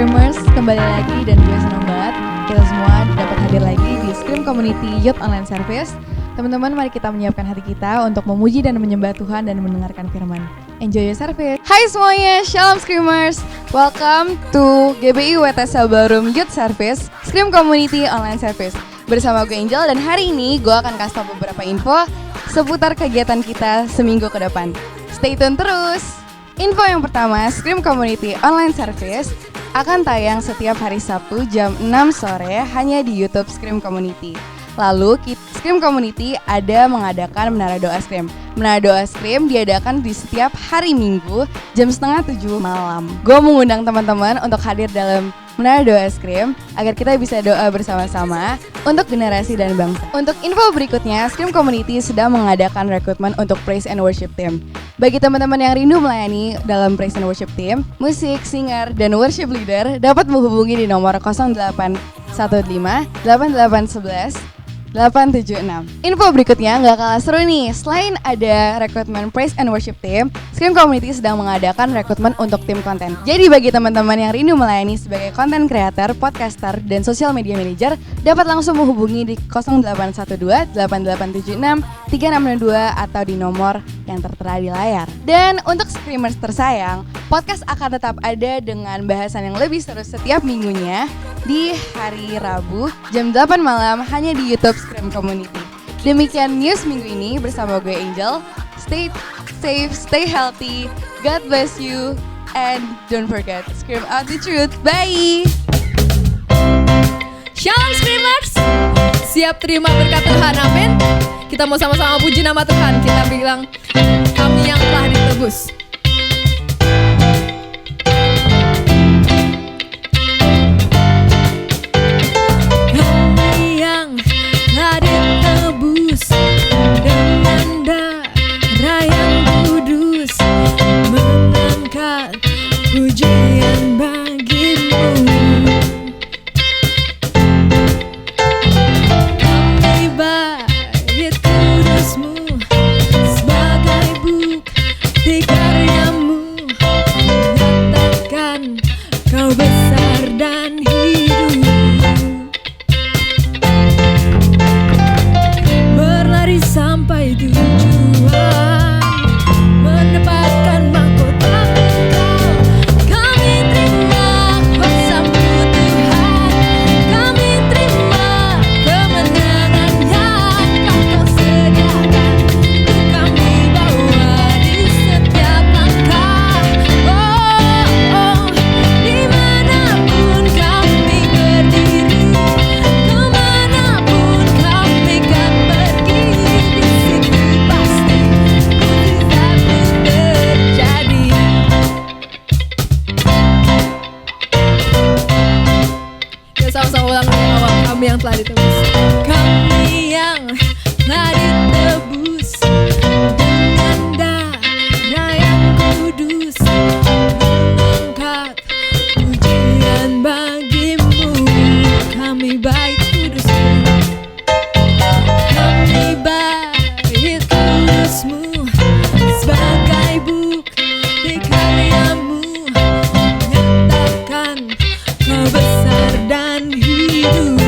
Screamers, kembali lagi dan gue senang banget kita semua dapat hadir lagi di Scream Community Youth Online Service. Teman-teman, mari kita menyiapkan hati kita untuk memuji dan menyembah Tuhan dan mendengarkan firman. Enjoy your service. Hai semuanya, Shalom Screamers. Welcome to GBI WTS Ballroom Youth Service, Scream Community Online Service. Bersama gue Angel dan hari ini gue akan kasih tau beberapa info seputar kegiatan kita seminggu ke depan. Stay tune terus. Info yang pertama, Scream Community Online Service akan tayang setiap hari Sabtu jam 6 sore hanya di YouTube Scream Community. Lalu Scream Community ada mengadakan Menara Doa Scream. Menara Doa Scream diadakan di setiap hari Minggu jam 6:30 malam. Gue mengundang teman-teman untuk hadir dalam Menara Doa Scream agar kita bisa doa bersama-sama untuk generasi dan bangsa. Untuk info berikutnya, Scream Community sedang mengadakan rekrutmen untuk Praise and Worship Team. Bagi teman-teman yang rindu melayani dalam Praise and Worship Team, musik, singer, dan worship leader dapat menghubungi di nomor 0815 8811 876. Info berikutnya nggak kalah seru nih. Selain ada rekrutmen Praise and Worship Team, Scream Community sedang mengadakan rekrutmen untuk tim konten. Jadi bagi teman-teman yang rindu melayani sebagai content creator, podcaster, dan social media manager, dapat langsung menghubungi di 0812 8876 3662 atau di nomor yang tertera di layar. Dan untuk Screamers tersayang, podcast akan tetap ada dengan bahasan yang lebih seru setiap minggunya di hari Rabu jam 8 malam hanya di YouTube Scream Community. Demikian news minggu ini bersama gue Angel. Stay safe, stay healthy, God bless you, and don't forget, scream out the truth. Bye! Shalom Screamers, siap terima berkat Tuhan, amin. Kita mau sama-sama puji nama Tuhan. Kita bilang, kami yang telah ditebus. Kami yang telah ditebus dengan darah yang kudus, mengangkat pujian bagimu. Kami bait kudusmu sebagai bukti karyamu, menyatakan kau besar dan hidup. Berlari sampai tujuan, mendapatkan mahkota Engkau. Kami terima kuasa-Mu Tuhan, kami terima kemenangan yang Kau sediakan. Untuk kami bawa di setiap langkah. Oh, dimanapun kami berdiri, kemanapun kami kan pergi, di situ pasti mujizat-Mu terjadi. Kita sama-sama ulang dari awal. Kami yang telah ditebus. Kami yang telah ditebus dengan darah yang kudus, mengangkat pujian bagimu. Kami bait kudus-Mu, kami bait kudus-Mu sebagai bukti karya-Mu, menyatakan Kau besar dan hidup.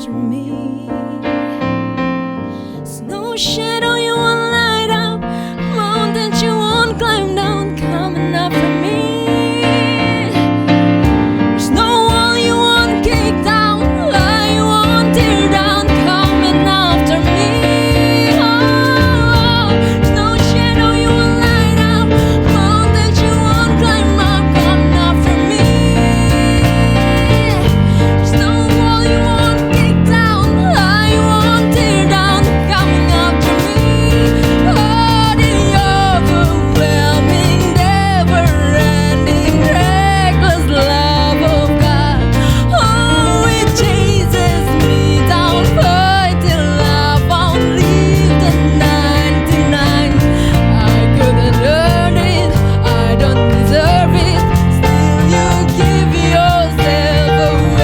after me. There's no shadow you won't light up, mountains you won't climb down, coming after me. There's no wall you won't kick down, lie you won't tear down, coming after me. Oh, there's no shadow you won't light up, mountains you won't climb up, coming after me. There's no wall you won't kick down, lie you won't tear down, coming after me. Oh, the overwhelming, never-ending, reckless love of God. Oh, it chases me down, fight till I found leave the 99. I couldn't earn it, I don't deserve it, still you give yourself away.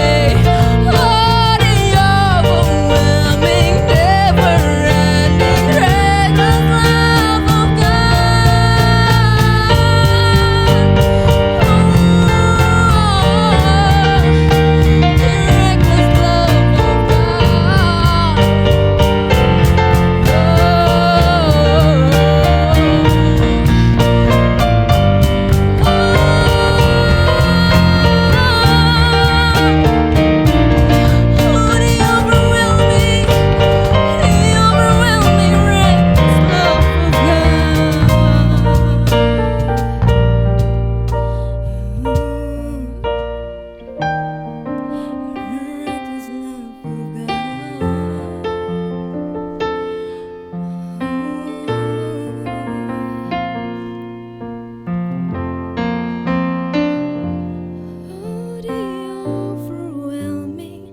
Oh, the overwhelming,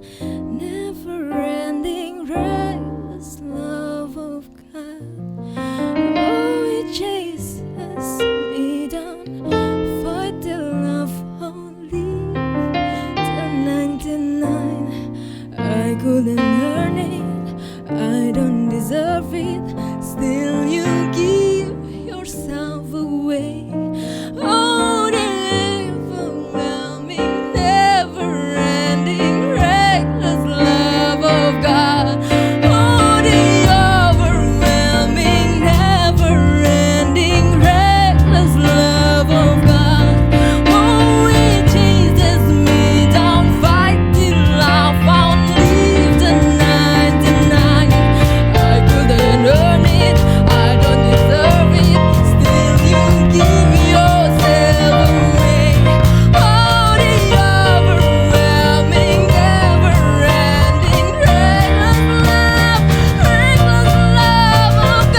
never-ending, reckless love of couldn't earn it, I don't deserve it, still you give yourself away. Oh, the overwhelming, never-ending, reckless love of God. Oh, the overwhelming, never-ending, reckless love of God. Oh, it chases me down, fight till I found leave the 99. I couldn't earn it, I don't deserve it, still you give yourself away. Oh, the overwhelming, never-ending, reckless love of God. Reckless love of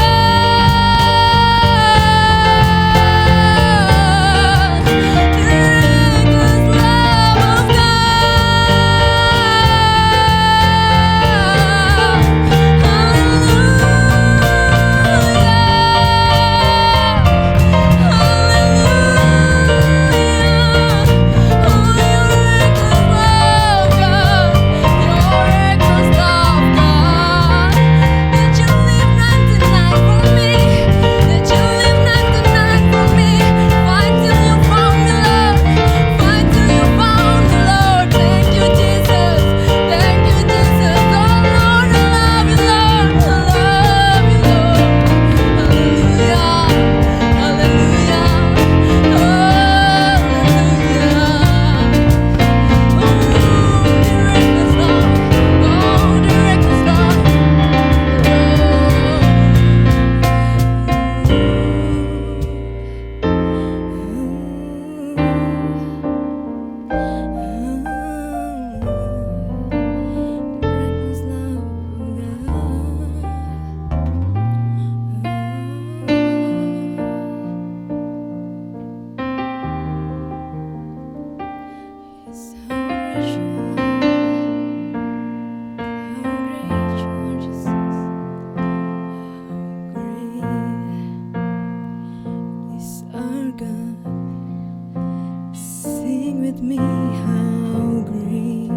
sing with me, how great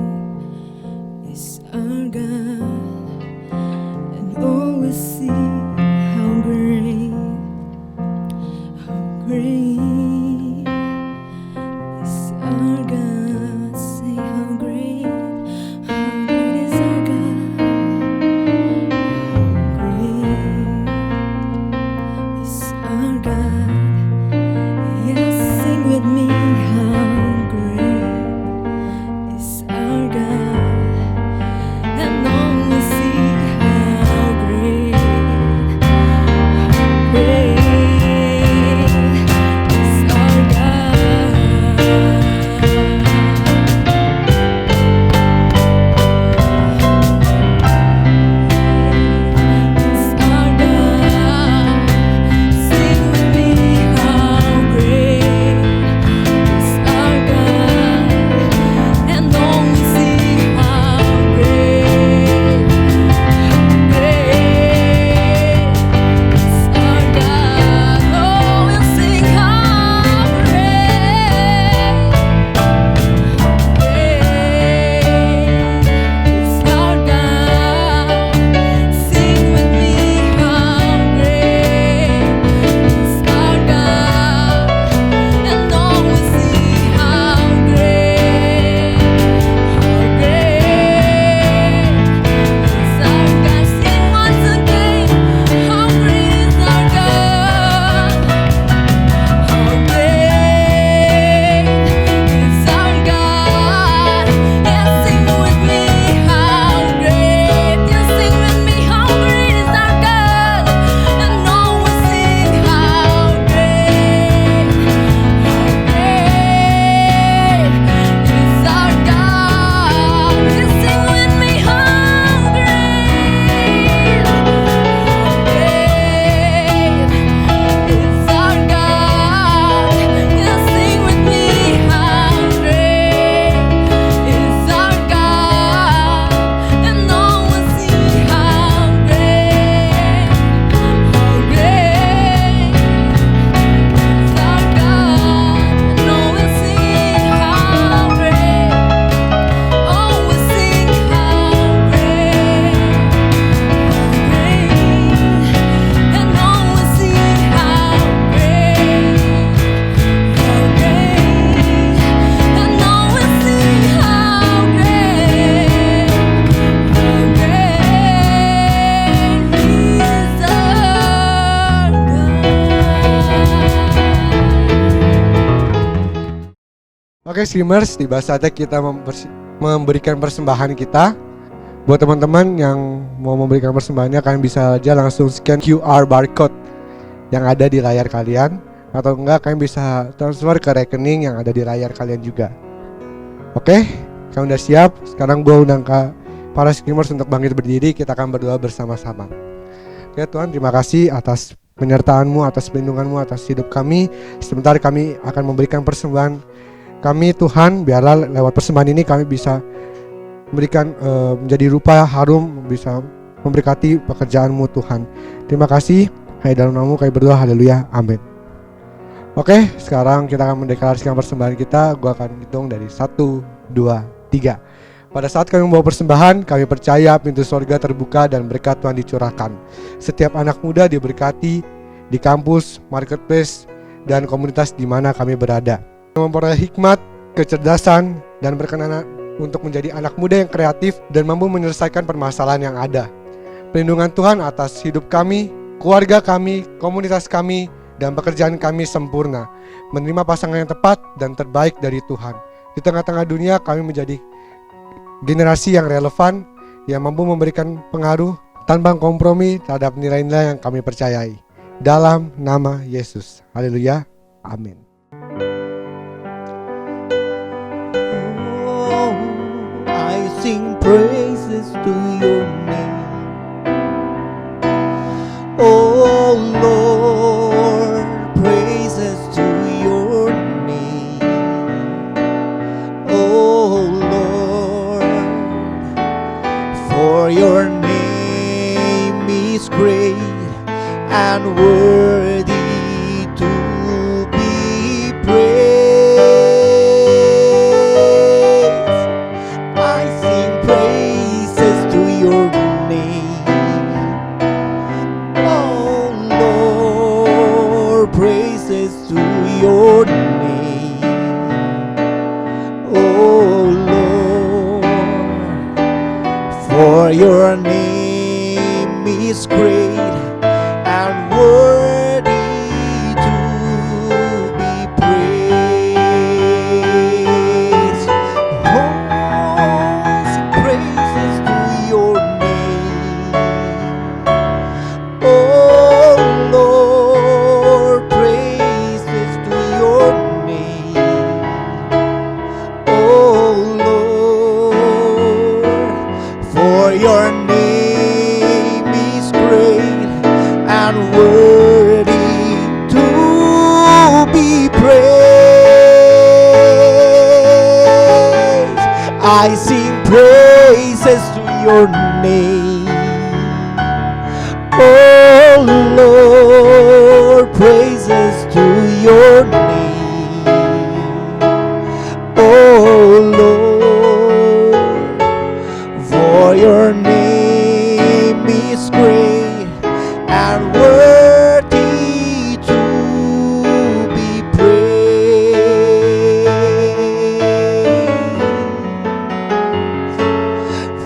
is our God, and all will see how great is our God. Say how great is our God. Oke streamers, tiba saatnya kita memberikan persembahan kita. Buat teman-teman yang mau memberikan persembahannya, kalian bisa aja langsung scan QR barcode yang ada di layar kalian, atau enggak kalian bisa transfer ke rekening yang ada di layar kalian juga. Oke, kalian udah siap? Sekarang gue undang ke para streamers untuk bangkit berdiri, kita akan berdoa bersama-sama. Oke Tuhan, terima kasih atas penyertaan-Mu, atas perlindungan-Mu, atas hidup kami. Sebentar kami akan memberikan persembahan kami Tuhan, biarlah lewat persembahan ini kami bisa memberikan menjadi rupa harum, bisa memberkati pekerjaan-Mu Tuhan. Terima kasih, hanya dalam nama-Mu kami berdoa, haleluya, amin. Oke, sekarang kita akan mendeklarasikan persembahan kita. Gua akan hitung dari 1, 2, 3. Pada saat kami membawa persembahan, kami percaya pintu surga terbuka dan berkat Tuhan dicurahkan. Setiap anak muda diberkati di kampus, marketplace, dan komunitas di mana kami berada. Memperoleh hikmat, kecerdasan, dan berkenan untuk menjadi anak muda yang kreatif dan mampu menyelesaikan permasalahan yang ada. Perlindungan Tuhan atas hidup kami, keluarga kami, komunitas kami, dan pekerjaan kami sempurna. Menerima pasangan yang tepat dan terbaik dari Tuhan. Di tengah-tengah dunia kami menjadi generasi yang relevan, yang mampu memberikan pengaruh tanpa kompromi terhadap nilai-nilai yang kami percayai. Dalam nama Yesus. Haleluya. Amin. I sing praises to your name, oh Lord, praises to your name, oh Lord, for your name is great and worthy to be praised. Your name, oh Lord, for your name is great and worthy to be praised. Oh, sing praises to your name, oh Lord, praises to your name, oh Lord, for your name is great and worthy to be praised. I sing praises to your name, oh Lord, praises to your name, oh Lord, for your name is great and worthy to be praised.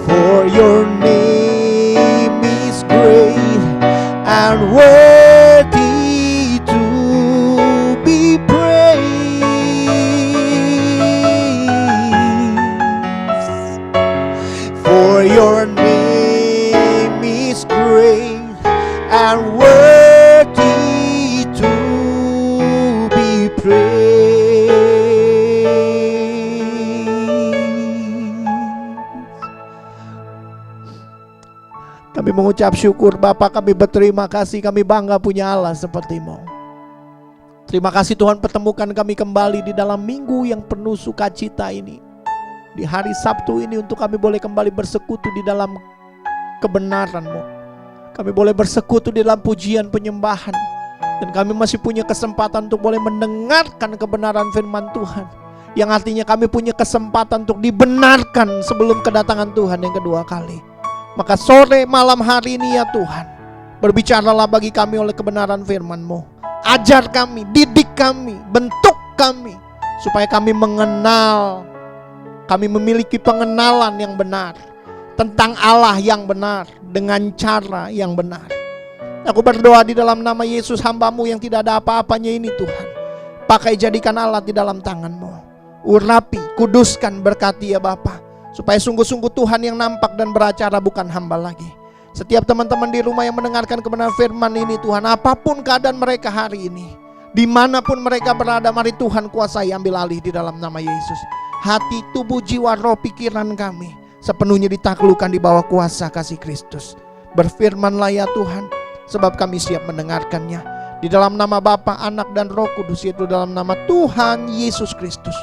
For your name is great and worthy to be praised. For your name is great and worthy to be praised. Kami mengucap syukur Bapa, kami berterima kasih, kami bangga punya Allah seperti-Mu. Terima kasih Tuhan pertemukan kami kembali di dalam minggu yang penuh sukacita ini. Di hari Sabtu ini untuk kami boleh kembali bersekutu di dalam kebenaran-Mu. Kami boleh bersekutu di dalam pujian penyembahan. Dan kami masih punya kesempatan untuk boleh mendengarkan kebenaran firman Tuhan. Yang artinya kami punya kesempatan untuk dibenarkan sebelum kedatangan Tuhan yang kedua kali. Maka sore malam hari ini ya Tuhan, berbicaralah bagi kami oleh kebenaran firman-Mu. Ajar kami, didik kami, bentuk kami, supaya kami mengenal, kami memiliki pengenalan yang benar tentang Allah yang benar, dengan cara yang benar. Aku berdoa di dalam nama Yesus, hamba-Mu yang tidak ada apa-apanya ini Tuhan, pakai jadikan Allah di dalam tangan-Mu. urapi, kuduskan, berkati ya Bapa. Supaya sungguh-sungguh Tuhan yang nampak dan beracara, bukan hamba lagi. Setiap teman-teman di rumah yang mendengarkan kebenaran firman ini Tuhan, apapun keadaan mereka hari ini, dimanapun mereka berada, mari Tuhan kuasai, ambil alih di dalam nama Yesus. Hati, tubuh, jiwa, roh, pikiran kami sepenuhnya ditaklukkan di bawah kuasa kasih Kristus. Berfirmanlah ya Tuhan, sebab kami siap mendengarkannya. Di dalam nama Bapa, Anak, dan Roh Kudus, yaitu dalam nama Tuhan Yesus Kristus,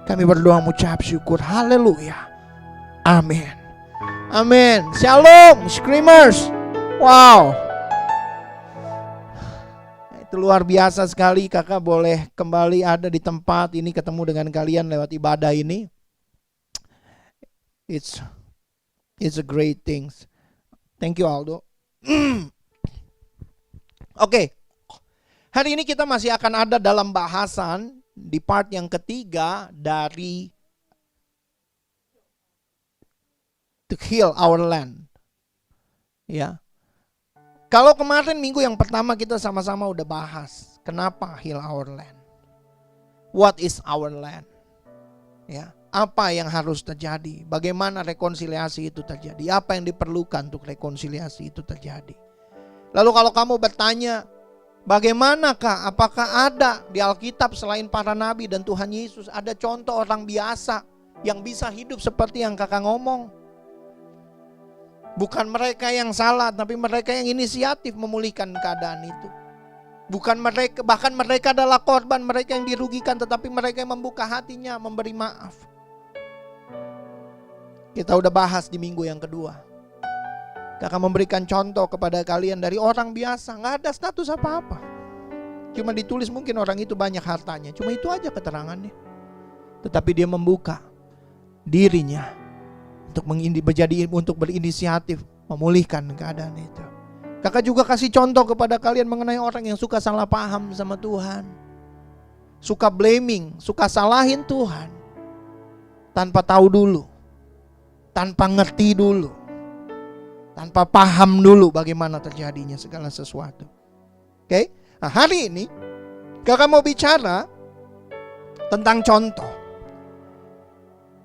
kami berdoa mengucap syukur. Haleluya. Amin. Amin. Shalom, Screamers. Wow. Itu luar biasa sekali. Kakak boleh kembali ada di tempat ini, ketemu dengan kalian lewat ibadah ini. It's a great things. Thank you Aldo. Oke. Hari ini kita masih akan ada dalam bahasan di part yang ketiga dari to heal our land. Ya. Kalau kemarin minggu yang pertama kita sama-sama udah bahas kenapa heal our land. What is our land? Ya, apa yang harus terjadi? Bagaimana rekonsiliasi itu terjadi? Apa yang diperlukan untuk rekonsiliasi itu terjadi? Lalu kalau kamu bertanya, bagaimanakah? Apakah ada di Alkitab selain para nabi dan Tuhan Yesus ada contoh orang biasa yang bisa hidup seperti yang kakak ngomong? Bukan mereka yang salah, tapi mereka yang inisiatif memulihkan keadaan itu. Bukan mereka, bahkan mereka adalah korban, mereka yang dirugikan, tetapi mereka yang membuka hatinya, memberi maaf. Kita udah bahas di minggu yang kedua. Kakak memberikan contoh kepada kalian dari orang biasa, gak ada status apa-apa. Cuma ditulis mungkin orang itu banyak hartanya, cuma itu aja keterangannya. Tetapi dia membuka dirinya untuk berinisiatif memulihkan keadaan itu. Kakak juga kasih contoh kepada kalian mengenai orang yang suka salah paham sama Tuhan, suka blaming, suka salahin Tuhan tanpa tahu dulu, tanpa ngerti dulu, tanpa paham dulu bagaimana terjadinya segala sesuatu. Oke? Nah, hari ini kakak mau bicara tentang contoh.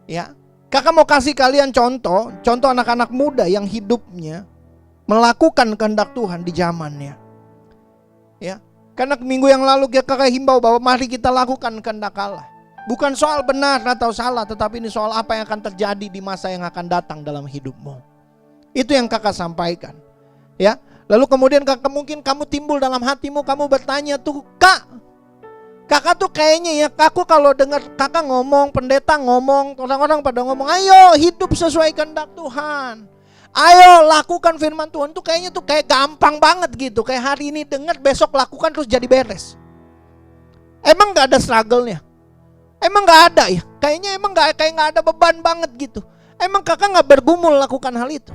Ya. Kakak mau kasih kalian contoh anak-anak muda yang hidupnya melakukan kehendak Tuhan di zamannya. Ya, karena minggu yang lalu kakak himbau bahwa mari kita lakukan kehendak Allah. Bukan soal benar atau salah, tetapi ini soal apa yang akan terjadi di masa yang akan datang dalam hidupmu. Itu yang kakak sampaikan. Ya, lalu kemudian mungkin kamu timbul dalam hatimu, kamu bertanya tuh, Kakak tuh kayaknya ya, aku kalau dengar kakak ngomong, pendeta ngomong, orang-orang pada ngomong, ayo hidup sesuai kehendak Tuhan. Ayo lakukan firman Tuhan tuh kayaknya tuh kayak gampang banget gitu. Kayak hari ini dengar, besok lakukan terus jadi beres. Emang gak ada struggle-nya? Emang gak ada ya? Kayaknya emang gak ada beban banget gitu. Emang kakak gak bergumul lakukan hal itu?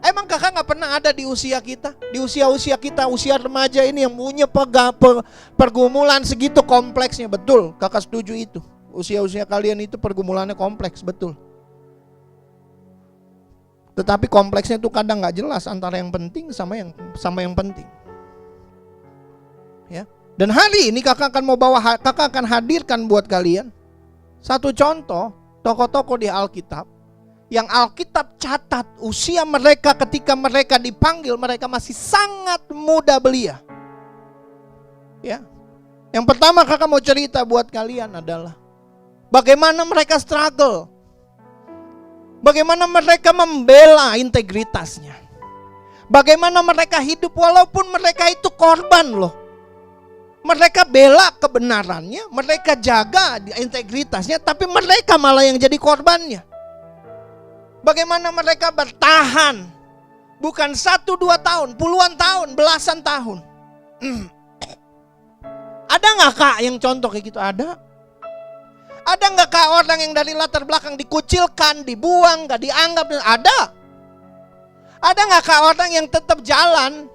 Emang kakak gak pernah ada di usia kita? Di usia-usia kita, usia remaja ini yang punya pergumulan segitu kompleksnya. Betul, kakak setuju itu. Usia-usia kalian itu pergumulannya kompleks, betul. Tetapi kompleksnya tuh kadang gak jelas antara yang penting sama yang penting. Ya. Dan hari ini kakak akan hadirkan buat kalian satu contoh tokoh-tokoh di Alkitab yang Alkitab catat usia mereka ketika mereka dipanggil, mereka masih sangat muda belia. Ya. Yang pertama kakak mau cerita buat kalian adalah bagaimana mereka struggle. Bagaimana mereka membela integritasnya. Bagaimana mereka hidup walaupun mereka itu korban loh. Mereka bela kebenarannya, mereka jaga integritasnya, tapi mereka malah yang jadi korbannya. Bagaimana mereka bertahan, bukan 1-2 tahun, puluhan tahun, belasan tahun. Ada gak kak yang contoh kayak gitu? Ada. Ada gak kak orang yang dari latar belakang dikucilkan, dibuang, gak dianggap? Ada. Ada gak kak orang yang tetap jalan?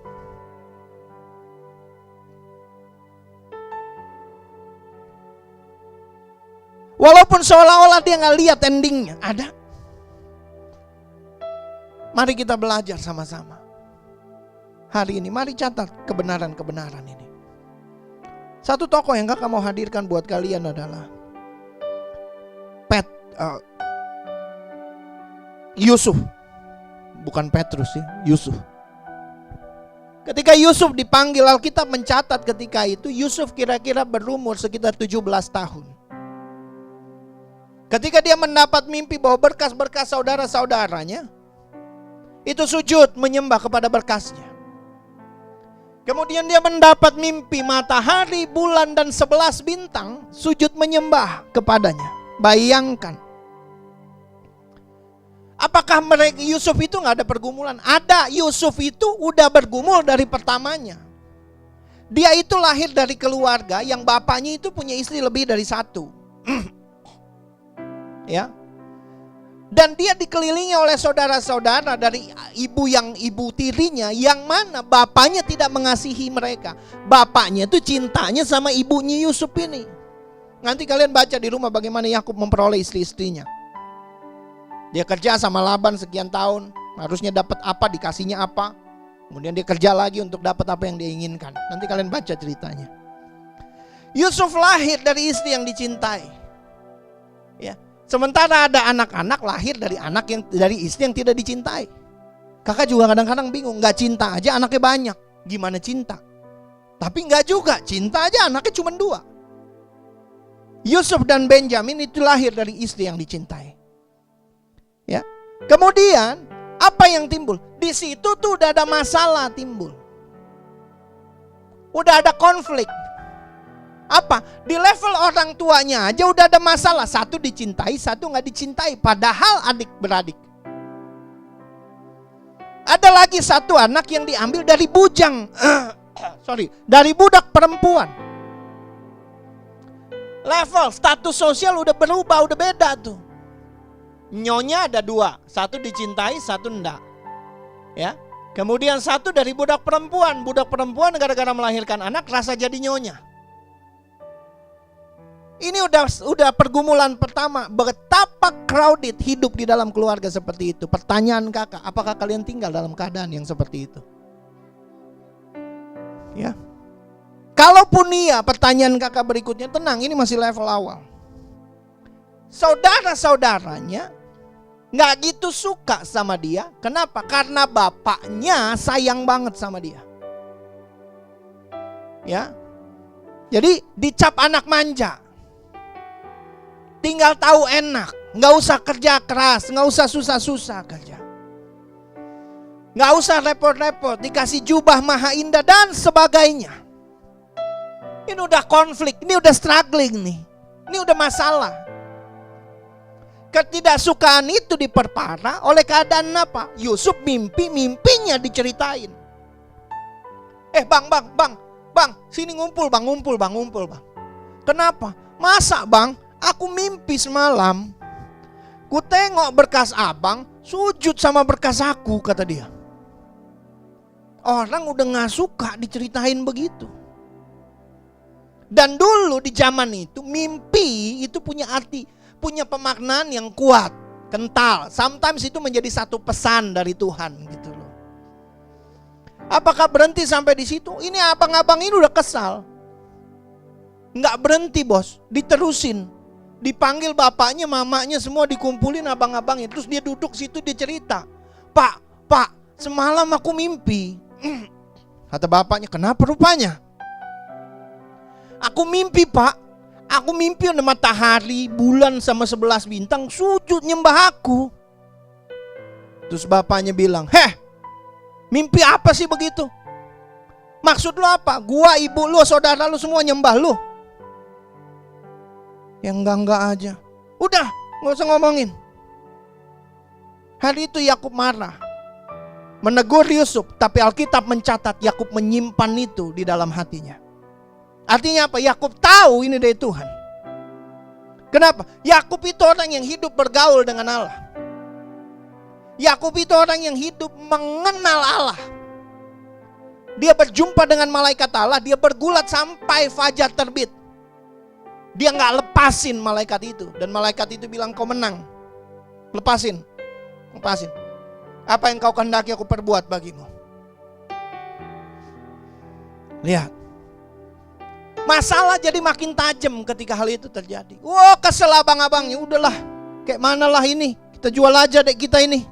Walaupun seolah-olah dia gak lihat endingnya. Ada. Mari kita belajar sama-sama. Hari ini mari catat kebenaran-kebenaran ini. Satu tokoh yang kakak mau hadirkan buat kalian adalah Yusuf, bukan Petrus ya, Yusuf. Ketika Yusuf dipanggil, Alkitab mencatat ketika itu Yusuf kira-kira berumur sekitar 17 tahun. Ketika dia mendapat mimpi bahwa berkas-berkas saudara-saudaranya itu sujud menyembah kepada berkasnya. Kemudian dia mendapat mimpi matahari, bulan dan 11 bintang sujud menyembah kepadanya. Bayangkan. Apakah mereka Yusuf itu nggak ada pergumulan? Ada. Yusuf itu udah bergumul dari pertamanya. Dia itu lahir dari keluarga yang bapaknya itu punya istri lebih dari satu. Ya. Dan dia dikelilingi oleh saudara-saudara dari ibu tirinya yang mana bapaknya tidak mengasihi mereka. Bapaknya itu cintanya sama ibunya Yusuf ini. Nanti kalian baca di rumah bagaimana Yakub memperoleh istri-istrinya. Dia kerja sama Laban sekian tahun, harusnya dapat apa, dikasihnya apa. Kemudian dia kerja lagi untuk dapat apa yang dia inginkan. Nanti kalian baca ceritanya. Yusuf lahir dari istri yang dicintai. Ya. Sementara ada anak-anak lahir dari istri yang tidak dicintai. Kakak juga kadang-kadang bingung, nggak cinta aja anaknya banyak. Gimana cinta? Tapi nggak juga, cinta aja anaknya cuma 2. Yusuf dan Benjamin itu lahir dari istri yang dicintai. Ya. Kemudian apa yang timbul? Di situ tuh udah ada masalah timbul. Udah ada konflik. Apa? Di level orang tuanya aja udah ada masalah. Satu dicintai, satu gak dicintai. Padahal adik beradik. Ada lagi satu anak yang diambil dari bujang. Dari budak perempuan. Level, status sosial udah berubah, udah beda tuh. Nyonya ada 2, satu dicintai, satu enggak. Ya. Kemudian satu dari budak perempuan. Budak perempuan gara-gara melahirkan anak rasa jadi nyonya. Ini udah pergumulan pertama. Betapa crowded hidup di dalam keluarga seperti itu. Pertanyaan kakak, apakah kalian tinggal dalam keadaan yang seperti itu? Ya. Kalaupun iya, pertanyaan kakak berikutnya, tenang, ini masih level awal. Saudara-saudaranya nggak gitu suka sama dia. Kenapa? Karena bapaknya sayang banget sama dia. Ya. Jadi dicap anak manja. Tinggal tahu enak, nggak usah kerja keras, nggak usah susah-susah kerja, nggak usah repot-repot, dikasih jubah maha indah dan sebagainya. Ini udah konflik, ini udah struggling nih, ini udah masalah. Ketidaksukaan itu diperparah oleh keadaan apa? Yusuf mimpinya diceritain. Bang, sini ngumpul bang. Kenapa? Masa bang? Aku mimpi semalam, ku tengok berkas abang sujud sama berkas aku, kata dia. Orang udah gak suka diceritain begitu. Dan dulu di zaman itu mimpi itu punya arti, punya pemaknaan yang kuat, kental. Sometimes itu menjadi satu pesan dari Tuhan gitu loh. Apakah berhenti sampai di situ? Ini abang-abang ini udah kesal. Nggak berhenti bos, diterusin. Dipanggil bapaknya, mamanya semua dikumpulin abang-abangnya. Terus dia duduk situ, dia cerita. Pak, semalam aku mimpi. Kata bapaknya, kenapa rupanya? Aku mimpi pak. Aku mimpi ada matahari, bulan sama 11 bintang sujud nyembah aku. Terus bapaknya bilang, mimpi apa sih begitu? Maksud lu apa? Gua, ibu lu, saudara lu semua nyembah lu. Yang enggak aja. Udah, gak usah ngomongin. Hari itu Yakub marah, menegur Yusuf. Tapi Alkitab mencatat Yakub menyimpan itu di dalam hatinya. Artinya apa? Yakub tahu ini dari Tuhan. Kenapa? Yakub itu orang yang hidup bergaul dengan Allah. Yakub itu orang yang hidup mengenal Allah. Dia berjumpa dengan malaikat Allah, dia bergulat sampai fajar terbit. Dia gak lepasin malaikat itu. Dan malaikat itu bilang, kau menang. Lepasin. Apa yang kau kehendaki aku perbuat bagimu. Lihat. Masalah jadi makin tajam ketika hal itu terjadi. Kesel abang-abangnya. Udahlah, Kayak manalah ini, kita jual aja dek kita ini.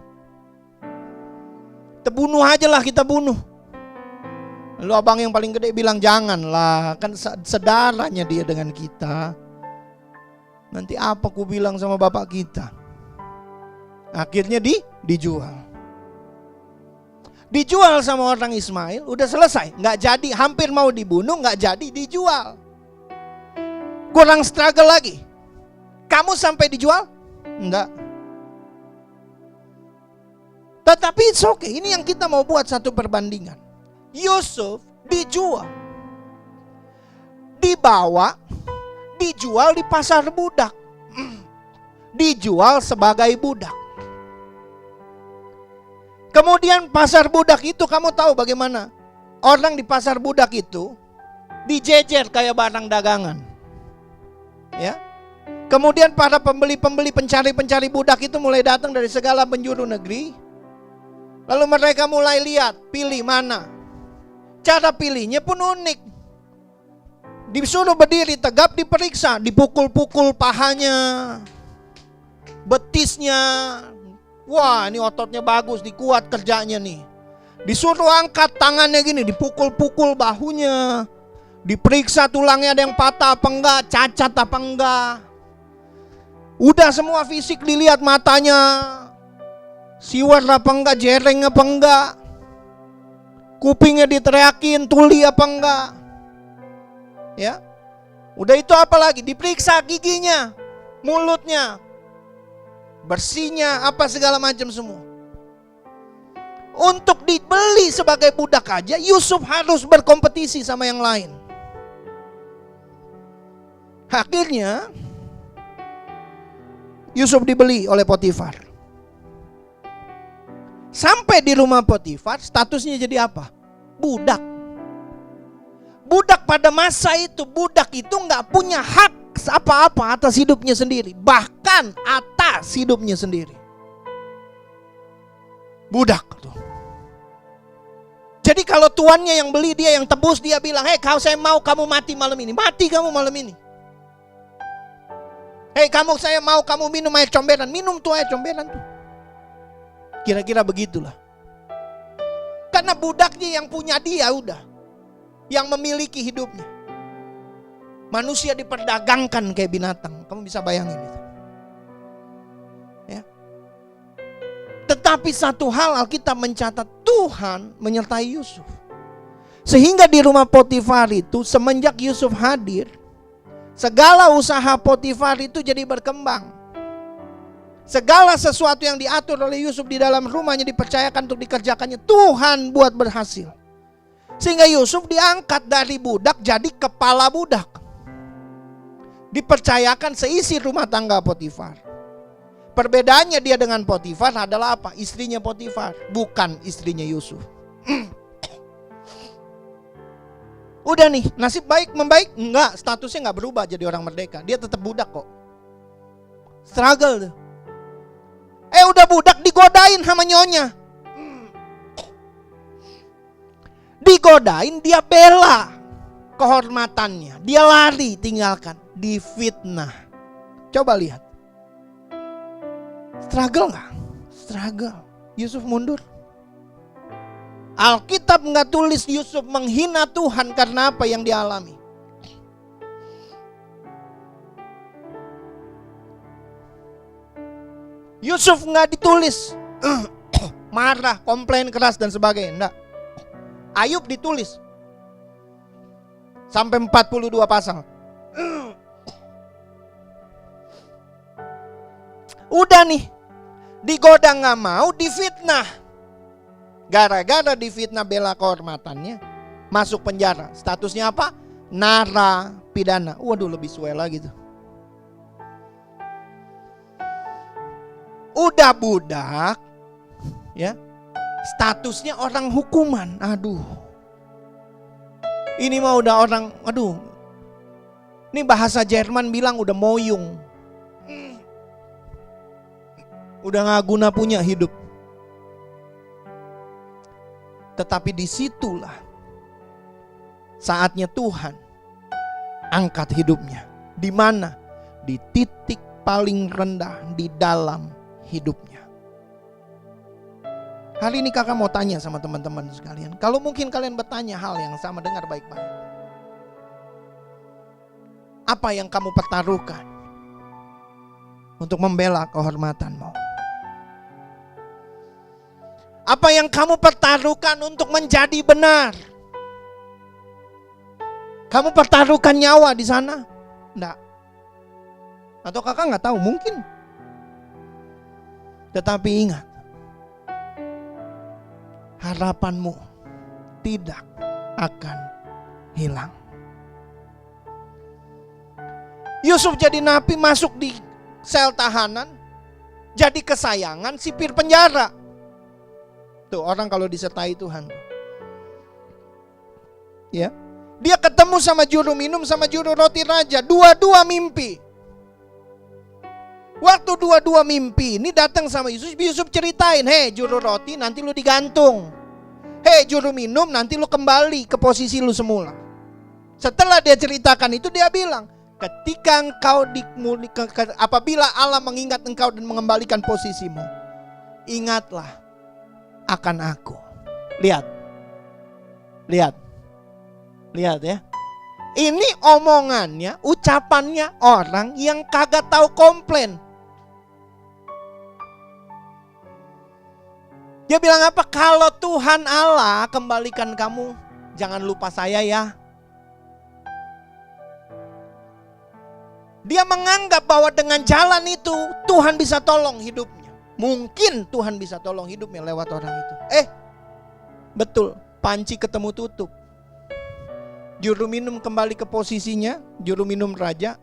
Kita bunuh aja lah, kita bunuh. Lalu abang yang paling gede bilang janganlah, kan sedaranya dia dengan kita. Nanti apa ku bilang sama bapak kita? Akhirnya dijual. Dijual sama orang Ismail, udah selesai. Nggak jadi, hampir mau dibunuh, nggak jadi, dijual. Kurang struggle lagi. Kamu sampai dijual? Enggak. Tetapi it's okay, ini yang kita mau buat satu perbandingan. Yusuf dijual, dibawa, dijual di pasar budak, dijual sebagai budak. Kemudian pasar budak itu kamu tahu bagaimana? Orang di pasar budak itu dijejer kayak barang dagangan. Ya. Kemudian para pembeli-pembeli, pencari-pencari budak itu mulai datang dari segala penjuru negeri. Lalu mereka mulai lihat, pilih mana. Cara pilihnya pun unik. Disuruh berdiri tegap, diperiksa, dipukul-pukul pahanya, betisnya. Wah, ini ototnya bagus, dikuat kerjanya nih. Disuruh angkat tangannya gini, dipukul-pukul bahunya. Diperiksa tulangnya ada yang patah apa enggak, cacat apa enggak. Udah semua fisik dilihat, matanya siwar apa enggak, jereng apa enggak. Kupingnya diteriakin, tuli apa enggak. Ya. Udah itu apa lagi? Diperiksa giginya, mulutnya, bersihnya, apa segala macam semua. Untuk dibeli sebagai budak aja, Yusuf harus berkompetisi sama yang lain. Akhirnya Yusuf dibeli oleh Potifar. Sampai di rumah Potifar, statusnya jadi apa? Budak. Budak pada masa itu, budak itu nggak punya hak apa-apa atas hidupnya sendiri, bahkan atas hidupnya sendiri. Budak tuh. Jadi kalau tuannya yang beli, dia yang tebus, dia bilang, "Hei, kalau saya mau kamu mati malam ini, mati kamu malam ini. Hei, saya mau kamu minum air comberan, minum tuh air comberan tuh." Kira-kira begitulah. Karena budaknya yang punya dia udah, yang memiliki hidupnya. Manusia diperdagangkan kayak binatang. Kamu bisa bayangin itu. Ya. Tetapi satu hal Alkitab mencatat, Tuhan menyertai Yusuf. Sehingga di rumah Potifar itu semenjak Yusuf hadir, segala usaha Potifar itu jadi berkembang. Segala sesuatu yang diatur oleh Yusuf di dalam rumahnya dipercayakan untuk dikerjakannya, Tuhan buat berhasil. Sehingga Yusuf diangkat dari budak jadi kepala budak. Dipercayakan seisi rumah tangga Potifar. Perbedaannya dia dengan Potifar adalah apa? Istrinya Potifar, bukan istrinya Yusuf. Udah nih, nasib baik membaik? Enggak, statusnya enggak berubah jadi orang merdeka. Dia tetap budak kok. Struggle tuh. Udah budak digodain sama nyonya. Digodain, dia bela kehormatannya. Dia lari, tinggalkan. Difitnah. Coba lihat. Struggle gak? Struggle. Yusuf mundur. Alkitab gak tulis Yusuf menghina Tuhan karena apa yang dialami. Yusuf gak ditulis marah, komplain keras dan sebagainya. Enggak. Ayub ditulis sampai 42 pasal. Udah nih, digoda gak mau, difitnah. Gara-gara difitnah bela kehormatannya, masuk penjara. Statusnya apa? Narapidana. Waduh, lebih suwe lagi tuh. Udah budak, ya, statusnya orang hukuman. Aduh, ini mah udah orang, aduh, ini bahasa Jerman bilang udah moyung, udah gak guna punya hidup. Tetapi disitulah saatnya Tuhan angkat hidupnya. Di mana? Di titik paling rendah di dalam hidupnya. Hari ini kakak mau tanya sama teman-teman sekalian. Kalau mungkin kalian bertanya hal yang sama, dengar baik-baik. Apa yang kamu pertaruhkan untuk membela kehormatanmu? Apa yang kamu pertaruhkan untuk menjadi benar? Kamu pertaruhkan nyawa di sana? Enggak. Atau kakak nggak tahu, mungkin. Tetapi ingat, harapanmu tidak akan hilang. Yusuf jadi nabi, masuk di sel tahanan, jadi kesayangan sipir penjara. Tuh orang kalau disertai Tuhan tuh. Ya. Dia ketemu sama juru minum sama juru roti raja, dua-dua mimpi. Waktu dua-dua mimpi ini datang sama Yusuf, Yusuf ceritain, "Hei juru roti, nanti lu digantung. Hei juru minum, nanti lu kembali ke posisi lu semula." Setelah dia ceritakan itu, dia bilang, ketika engkau apabila Allah mengingat engkau dan mengembalikan posisimu, ingatlah akan aku. Lihat ya. Ini omongannya, ucapannya orang yang kagak tahu komplain. Dia bilang apa? Kalau Tuhan Allah kembalikan kamu, jangan lupa saya ya. Dia menganggap bahwa dengan jalan itu Tuhan bisa tolong hidupnya. Mungkin Tuhan bisa tolong hidupnya lewat orang itu. Betul, panci ketemu tutup. Juru minum kembali ke posisinya, juru minum raja.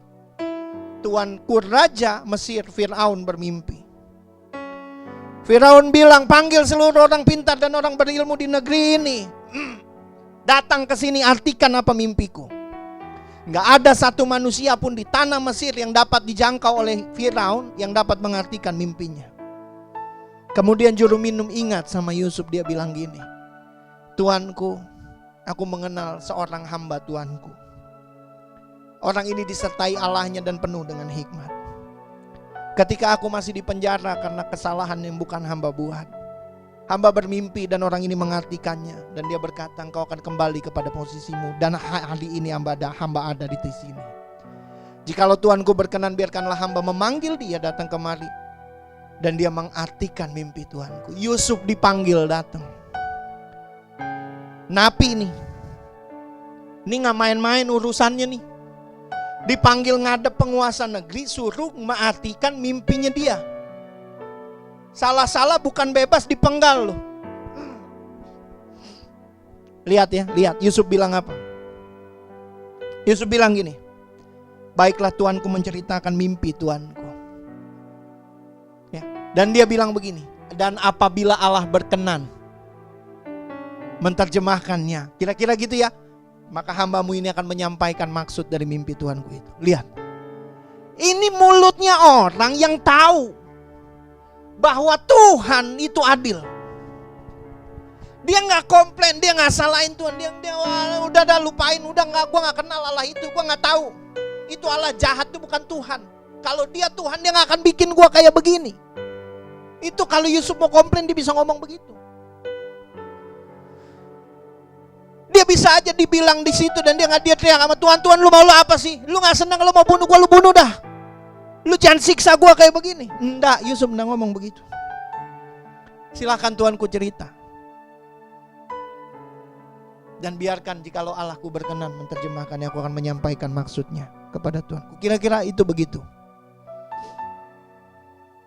Tuanku Raja Mesir Firaun bermimpi. Firaun bilang, panggil seluruh orang pintar dan orang berilmu di negeri ini. Datang ke sini, artikan apa mimpiku. Gak ada satu manusia pun di tanah Mesir yang dapat dijangkau oleh Firaun yang dapat mengartikan mimpinya. Kemudian juru minum ingat sama Yusuf, dia bilang gini, Tuanku, aku mengenal seorang hamba Tuanku. Orang ini disertai Allahnya dan penuh dengan hikmat. Ketika aku masih di penjara karena kesalahan yang bukan hamba buat, hamba bermimpi dan orang ini mengartikannya. Dan dia berkata, engkau akan kembali kepada posisimu. Dan hari ini hamba ada di sini. Jikalau Tuanku berkenan, biarkanlah hamba memanggil dia datang kemari. Dan dia mengartikan mimpi Tuanku. Yusuf dipanggil datang. Napi nih. Ini gak main-main urusannya nih. Dipanggil ngadep penguasa negeri, suruh mengartikan mimpinya dia. Salah-salah bukan bebas, dipenggal loh. Lihat ya, lihat Yusuf bilang apa? Yusuf bilang gini, baiklah Tuanku menceritakan mimpi Tuanku. Ya. Dan dia bilang begini, dan apabila Allah berkenan menterjemahkannya, kira-kira gitu ya, maka hambamu ini akan menyampaikan maksud dari mimpi Tuanku itu. Lihat, ini mulutnya orang yang tahu bahwa Tuhan itu adil. Dia nggak komplain, dia nggak salahin Tuhan, dia udah lupain, udah nggak, gua nggak kenal Allah itu, gua nggak tahu. Itu Allah jahat, itu bukan Tuhan. Kalau dia Tuhan, dia nggak akan bikin gua kayak begini. Itu kalau Yusuf mau komplain, dia bisa ngomong begitu. Dia bisa aja dibilang di situ dan dia teriak sama Tuhan, Tuhan lu mau lu apa sih? Lu nggak senang lu mau bunuh gua, lu bunuh dah. Lu jangan siksa gua kayak begini. Enggak, Yusuf enggak ngomong begitu. Silakan Tuanku cerita. Dan biarkan jikalau Allahku berkenan menterjemahkannya, aku akan menyampaikan maksudnya kepada Tuanku. Kira-kira itu begitu.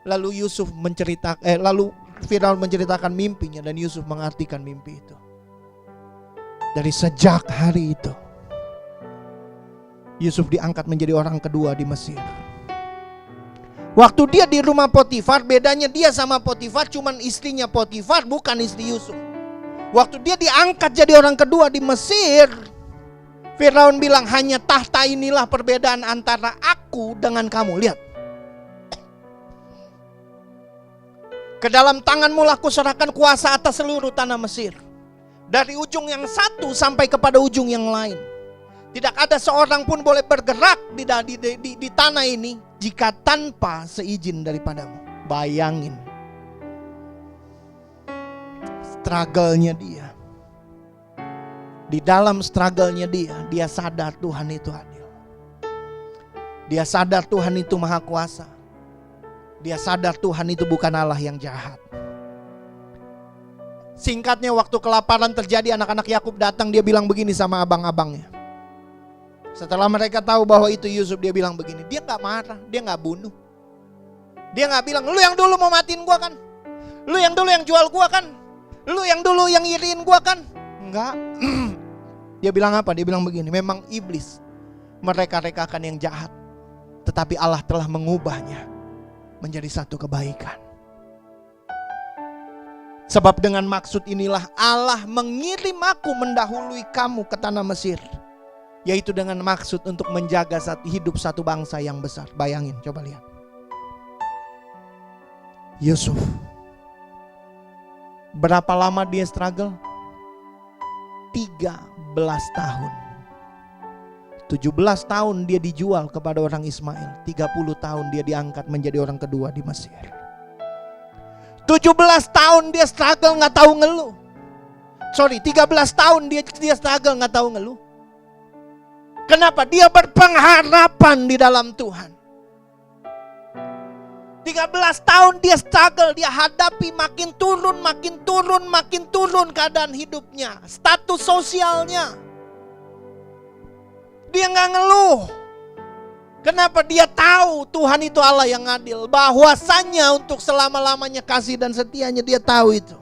Lalu Yusuf lalu Firaun menceritakan mimpinya dan Yusuf mengartikan mimpi itu. Dari sejak hari itu, Yusuf diangkat menjadi orang kedua di Mesir. Waktu dia di rumah Potifar, bedanya dia sama Potifar cuman istrinya Potifar, bukan istri Yusuf. Waktu dia diangkat jadi orang kedua di Mesir, Firaun bilang, hanya tahta inilah perbedaan antara aku dengan kamu. Lihat, ke dalam tanganmu lah kuserahkan kuasa atas seluruh tanah Mesir. Dari ujung yang satu sampai kepada ujung yang lain. Tidak ada seorang pun boleh bergerak di tanah ini jika tanpa seizin daripadamu. Bayangin struggle-nya dia. Di dalam struggle-nya dia sadar Tuhan itu adil. Dia sadar Tuhan itu maha kuasa. Dia sadar Tuhan itu bukan Allah yang jahat. Singkatnya, waktu kelaparan terjadi, anak-anak Yakub datang, dia bilang begini sama abang-abangnya. Setelah mereka tahu bahwa itu Yusuf, dia bilang begini. Dia gak marah, dia gak bunuh. Dia gak bilang, lu yang dulu mau matiin gua kan? Lu yang dulu yang jual gua kan? Lu yang dulu yang iriin gua kan? Enggak. Dia bilang apa? Dia bilang begini, memang iblis mereka-rekakan yang jahat, tetapi Allah telah mengubahnya menjadi satu kebaikan. Sebab dengan maksud inilah Allah mengirim aku mendahului kamu ke tanah Mesir, yaitu dengan maksud untuk menjaga hidup satu bangsa yang besar. Bayangin, coba lihat. Yusuf, berapa lama dia struggle? 13 tahun. 17 tahun dia dijual kepada orang Ismail. 30 tahun dia diangkat menjadi orang kedua di Mesir. 17 tahun dia struggle gak tahu ngeluh. 13 tahun dia struggle gak tahu ngeluh. Kenapa? Dia berpengharapan di dalam Tuhan. 13 tahun dia struggle, dia hadapi makin turun keadaan hidupnya, status sosialnya. Dia gak ngeluh. Kenapa? Dia tahu Tuhan itu Allah yang adil. Bahwasanya untuk selama-lamanya kasih dan setianya, dia tahu itu.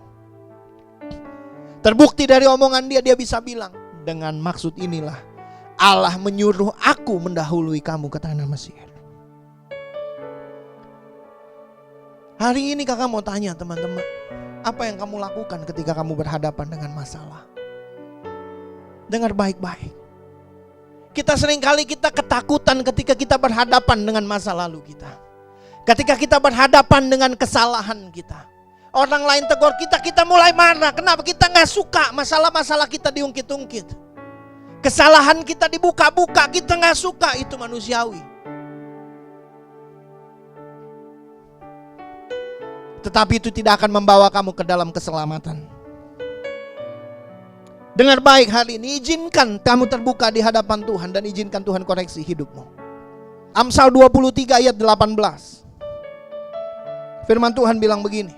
Terbukti dari omongan dia bisa bilang, dengan maksud inilah Allah menyuruh aku mendahului kamu ke tanah Mesir. Hari ini kakak mau tanya teman-teman, apa yang kamu lakukan ketika kamu berhadapan dengan masalah? Dengar baik-baik. Kita seringkali ketakutan ketika kita berhadapan dengan masa lalu kita. Ketika kita berhadapan dengan kesalahan kita. Orang lain tegur kita mulai marah. Kenapa? Kita gak suka masalah-masalah kita diungkit-ungkit. Kesalahan kita dibuka-buka, kita gak suka, itu manusiawi. Tetapi itu tidak akan membawa kamu ke dalam keselamatan. Dengar baik hari ini, izinkan kamu terbuka di hadapan Tuhan dan izinkan Tuhan koreksi hidupmu. Amsal 23 ayat 18. Firman Tuhan bilang begini.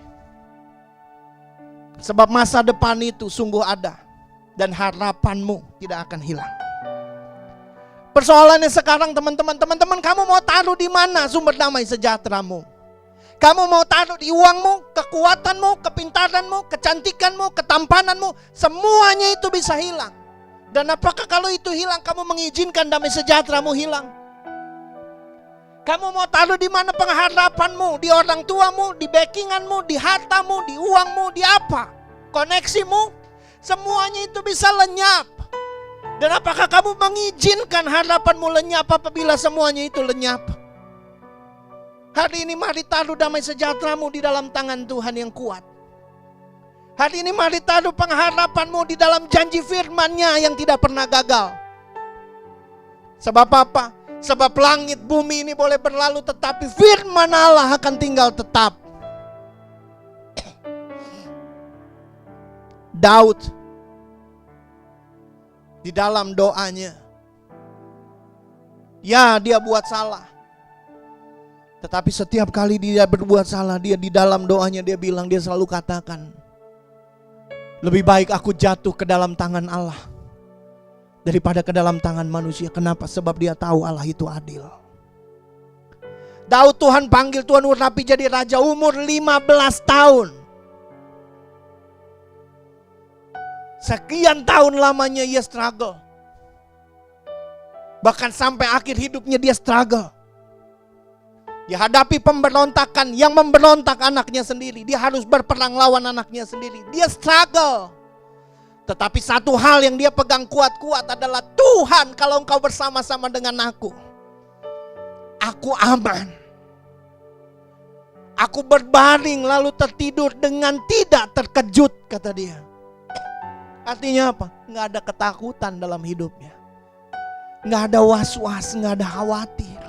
Sebab masa depan itu sungguh ada dan harapanmu tidak akan hilang. Persoalannya sekarang teman-teman kamu mau taruh di mana sumber damai sejahteramu? Kamu mau taruh di uangmu, kekuatanmu, kepintaranmu, kecantikanmu, ketampananmu, semuanya itu bisa hilang. Dan apakah kalau itu hilang kamu mengizinkan damai sejahteramu hilang? Kamu mau taruh di mana pengharapanmu? Di orang tuamu, di backinganmu, di hartamu, di uangmu, di apa? Koneksimu, semuanya itu bisa lenyap. Dan apakah kamu mengizinkan harapanmu lenyap apabila semuanya itu lenyap? Hari ini mari taruh damai sejahteramu di dalam tangan Tuhan yang kuat. Hari ini mari taruh pengharapanmu di dalam janji firman-Nya yang tidak pernah gagal. Sebab apa? Sebab langit bumi ini boleh berlalu tetapi firman Allah akan tinggal tetap. Daud di dalam doanya, ya dia buat salah. Tetapi setiap kali dia berbuat salah, dia di dalam doanya dia bilang, dia selalu katakan, lebih baik aku jatuh ke dalam tangan Allah daripada ke dalam tangan manusia. Kenapa? Sebab dia tahu Allah itu adil. Daud Tuhan panggil, Tuhan urapi jadi raja umur 15 tahun. Sekian tahun lamanya ia struggle. Bahkan sampai akhir hidupnya dia struggle. Dia hadapi pemberontakan yang memberontak anaknya sendiri. Dia harus berperang lawan anaknya sendiri. Dia struggle. Tetapi satu hal yang dia pegang kuat-kuat adalah, Tuhan kalau engkau bersama-sama dengan aku aman. Aku berbaring lalu tertidur dengan tidak terkejut, kata dia. Artinya apa? Nggak ada ketakutan dalam hidupnya. Nggak ada was-was, nggak ada khawatir.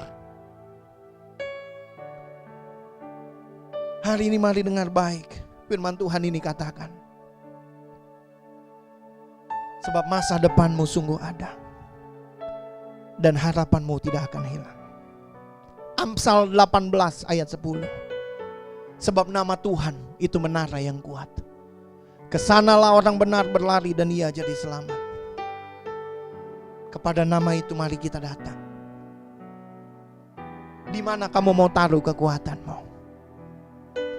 Hari ini mari dengar baik firman Tuhan ini katakan. Sebab masa depanmu sungguh ada dan harapanmu tidak akan hilang. Amsal 18 ayat 10. Sebab nama Tuhan itu menara yang kuat. Kesanalah orang benar berlari dan ia jadi selamat. Kepada nama itu mari kita datang. Di mana kamu mau taruh kekuatanmu?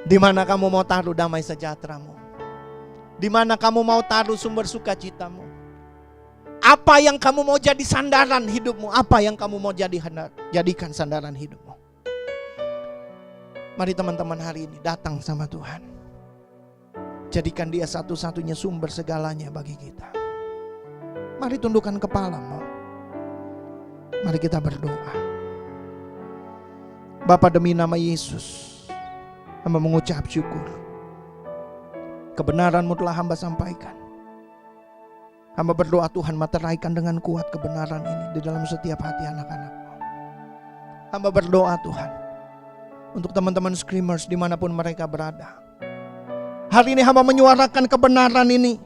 Di mana kamu mau taruh damai sejahteramu? Di mana kamu mau taruh sumber sukacitamu? Apa yang kamu mau jadi sandaran hidupmu? Apa yang kamu mau jadikan sandaran hidupmu? Mari teman-teman hari ini datang sama Tuhan. Jadikan dia satu-satunya sumber segalanya bagi kita. Mari tundukkan kepalamu. Mari kita berdoa. Bapa, demi nama Yesus, hamba mengucap syukur. Kebenaran-Mu telah hamba sampaikan. Hamba berdoa Tuhan materaikan dengan kuat kebenaran ini di dalam setiap hati anak-anak-Mu. Hamba berdoa Tuhan untuk teman-teman Screamers dimanapun mereka berada. Hari ini hamba menyuarakan kebenaran ini,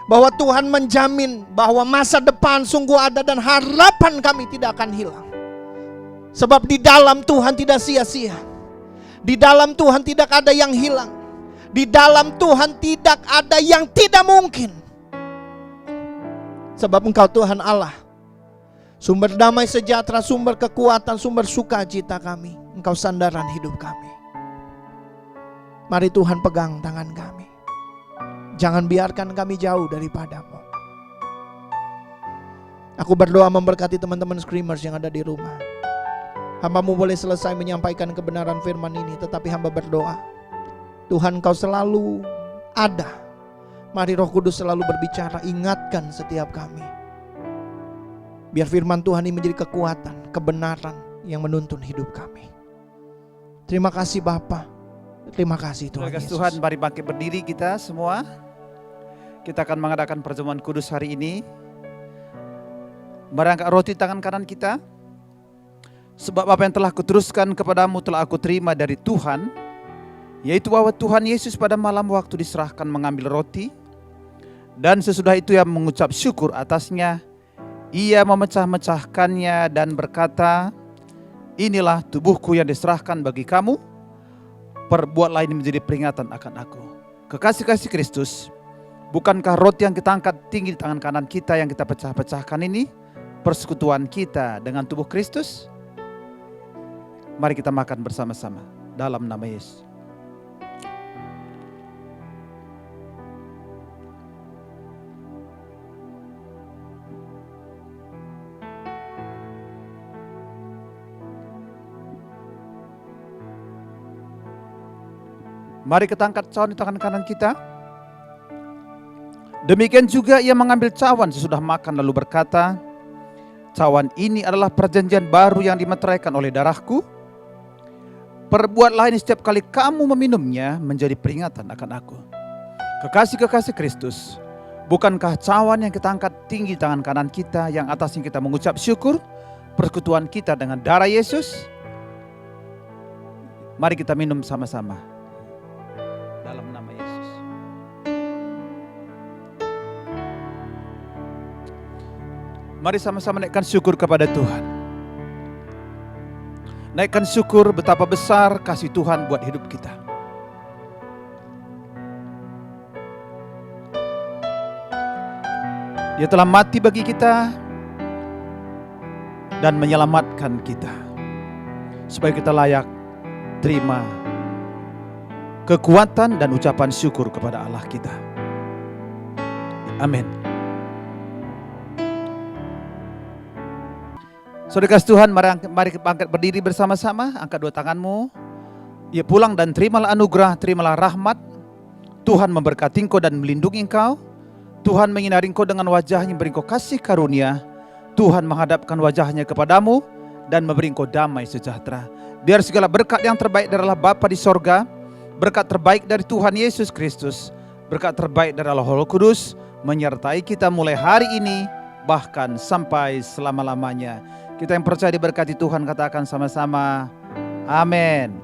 bahwa Tuhan menjamin bahwa masa depan sungguh ada dan harapan kami tidak akan hilang. Sebab di dalam Tuhan tidak sia-sia. Di dalam Tuhan tidak ada yang hilang. Di dalam Tuhan tidak ada yang tidak mungkin. Sebab Engkau Tuhan Allah, sumber damai sejahtera, sumber kekuatan, sumber sukacita kami. Engkau sandaran hidup kami. Mari Tuhan pegang tangan kami. Jangan biarkan kami jauh daripada-Mu. Aku berdoa memberkati teman-teman Screamers yang ada di rumah. Hamba-Mu boleh selesai menyampaikan kebenaran firman ini, tetapi hamba berdoa, Tuhan Kau selalu ada. Mari Roh Kudus selalu berbicara, ingatkan setiap kami. Biar firman Tuhan ini menjadi kekuatan, kebenaran yang menuntun hidup kami. Terima kasih Bapa. Terima kasih Tuhan Yesus. Tuhan, mari bangkit berdiri kita semua. Kita akan mengadakan perjamuan kudus hari ini. Mari angkat roti tangan kanan kita. Sebab apa yang telah kuteruskan kepadamu telah aku terima dari Tuhan, yaitu bahwa Tuhan Yesus pada malam waktu diserahkan mengambil roti, dan sesudah itu ia mengucap syukur atasnya, ia memecah-mecahkannya dan berkata, inilah tubuhku yang diserahkan bagi kamu, perbuatlah ini menjadi peringatan akan aku. Kekasih-kasih Kristus, bukankah roti yang kita angkat tinggi di tangan kanan kita yang kita pecah-pecahkan ini persekutuan kita dengan tubuh Kristus? Mari kita makan bersama-sama dalam nama Yesus. Mari kita angkat cawan di tangan kanan kita. Demikian juga ia mengambil cawan sesudah makan lalu berkata, cawan ini adalah perjanjian baru yang dimeteraikan oleh darahku. Perbuatlah ini setiap kali kamu meminumnya menjadi peringatan akan aku. Kekasih-kekasih Kristus, bukankah cawan yang kita angkat tinggi tangan kanan kita yang atasnya kita mengucap syukur persekutuan kita dengan darah Yesus? Mari kita minum sama-sama dalam nama Yesus. Mari sama-sama naikkan syukur kepada Tuhan. Naikkan syukur betapa besar kasih Tuhan buat hidup kita. Dia telah mati bagi kita dan menyelamatkan kita, supaya kita layak terima kekuatan dan ucapan syukur kepada Allah kita. Amin. Saudara kasih Tuhan, mari bangkit berdiri bersama-sama, angkat dua tanganmu. Ya, pulang dan terimalah anugerah, terimalah rahmat. Tuhan memberkati engkau dan melindungi engkau. Tuhan menyinari engkau dengan wajahnya, memberi engkau kasih karunia. Tuhan menghadapkan wajahnya kepadamu dan memberi engkau damai sejahtera. Biar segala berkat yang terbaik dari Allah Bapa di sorga, berkat terbaik dari Tuhan Yesus Kristus, berkat terbaik dari Allah Roh Kudus menyertai kita mulai hari ini bahkan sampai selama-lamanya. Kita yang percaya diberkati Tuhan katakan sama-sama, amin.